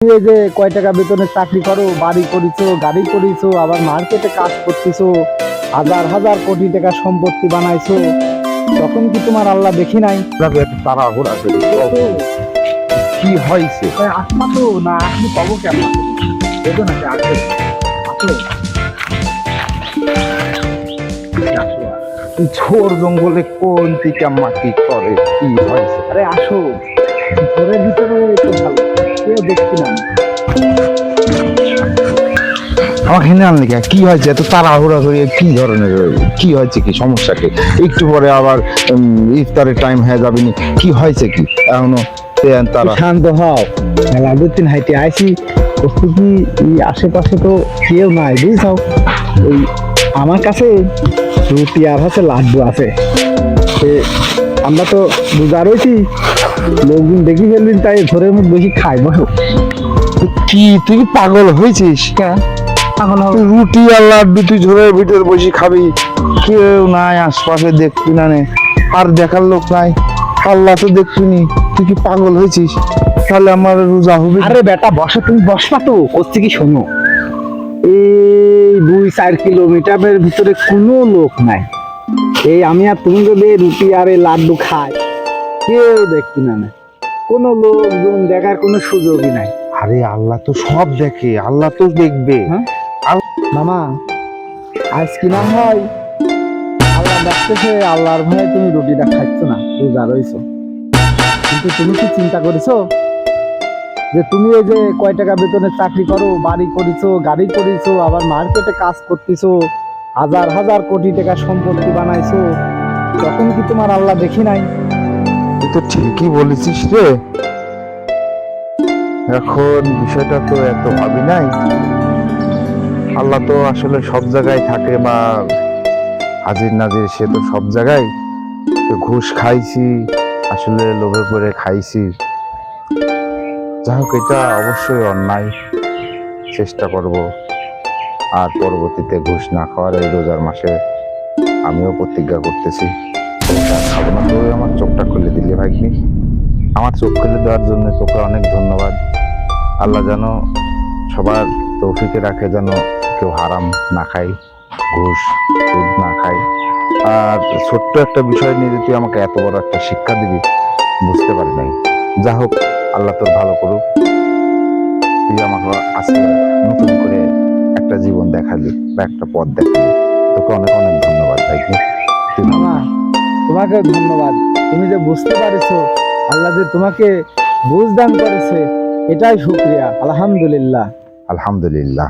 এই যে কয় টাকা বেতনে চাকরি করো, বাড়ি করিছো, গাড়ি করিছো, আবার মার্কেটে কাজ করতেছো, হাজার হাজার কোটি টাকা সম্পত্তি বানাইছো, তখন কি তোমার আল্লাহ দেখি নাই? তাড়াহুড়া করে কি হয়েছে? আসমা তো না আসলে পাবো কেমন দেখো না আসো ঝোর জঙ্গলে কোন দিকে মাটি করে কি হয়েছে? আরে আসো, ঘরের ভিতরে তো ভালো, কেউ দেখছি না। আমার হেনে আনলে কি হয়েছে? এত তাড়াহুড়া করে কি ধরনের কি হয়েছে? কি সমস্যা কি? একটু পরে আবার ইফতারের টাইম হয়ে যাবে নি, কি হয়েছে? কি এখনো তারা? শান্ত হও, মেলা দুদিন হাইটে আইসি, বস্তু কি এই আশেপাশে তো কেউ নাই বুঝছাও। ওই আমার কাছে রুটি আর হচ্ছে লাড্ডু আছে, আমরা তো বুঝা রয়েছি, লোকজন দেখি ফেলবেন, তাই ঘরের মধ্যে বেশি খাই বসো। কি তুই কি পাগল হয়েছিস? পাগল হবে? রুটি আর লাড্ডু তুই ঝোরের ভিতরে বসে খাবি, কেউ নাই আশপাশে দেখবি না, আর দেখার লোক নাই, আল্লাহ তো দেখবি নি, তুই কি পাগল হয়েছিস? তাহলে আমার রোজা হবে? আরে বেটা বসো, তুমি বসবা তো, করছে কি শোনো, এই 2-4 কিলোমিটারের ভিতরে কোনো লোক নাই, এই আমি আর তুমি যদি রুটি আর এই লাড্ডু খাই, কেউ দেখছি না, কোনো লোকজন দেখার কোনো সুযোগই নাই। আরে আল্লাহ তো সব দেখে, আল্লাহ তো দেখবে। মামা আজ কি না হয় আল্লাহ দেখতেছে, আল্লাহর ভয়ে তুমি রুটিটা খাচ্ছ না, রোজা রইছো, কিন্তু তুমি কি চিন্তা করেছো যে তুমি এই যে কয় টাকা বেতনে চাকরি করো, বাড়ি করিছো, গাড়ি করিছো, আবার মার্কেটে কাজ করতেছো, হাজার হাজার কোটি টাকা সম্পত্তি বানাইছো, তখন কি তোমার আল্লাহ দেখি নাই? তুই তো ঠিকই বলেছিস রে, এখন বিষয়টা তো এত ভাবি নাই। আল্লাহ তো আসলে সব জায়গায় থাকে, বা হাজির নাজির, সে তো সব জায়গায়। তো ঘুষ খাইছি, আসলে লোভে পড়ে খাইছি, যাই হোক এটা অবশ্যই অন্যায়, চেষ্টা করব আর পরবর্তীতে ঘুষ না খাওয়ার এই রোজার মাসে আমিও প্রতিজ্ঞা করতেছি এটা খাবো না। তুই আমার চোখটা খুলে দিলে ভাগ্নি, আমার চোখ খুলে দেওয়ার জন্য তোকে অনেক ধন্যবাদ। আল্লাহ যেন সবার তৌফিকে রাখে, যেন কেউ হারাম না খায়, ঘুষ সুদ না খায়। আর ছোট্ট একটা বিষয় নিয়ে তুই আমাকে এত বড় একটা শিক্ষা দিবি বুঝতে পারি নাই। যা হোক, আল্লাহ তোর ভালো করুক, তুই আমাকে আজকে নতুন করে একটা জীবন দেখালি বা একটা পথ দেখালি, তোকে অনেক অনেক ধন্যবাদ ভাই। মামা তোমাকে ধন্যবাদ, তুমি যে বুঝতে পারছো, আল্লাহ যে তোমাকে বুঝ দান করেছে, এটাই শুকরিয়া। আলহামদুলিল্লাহ। আলহামদুলিল্লাহ।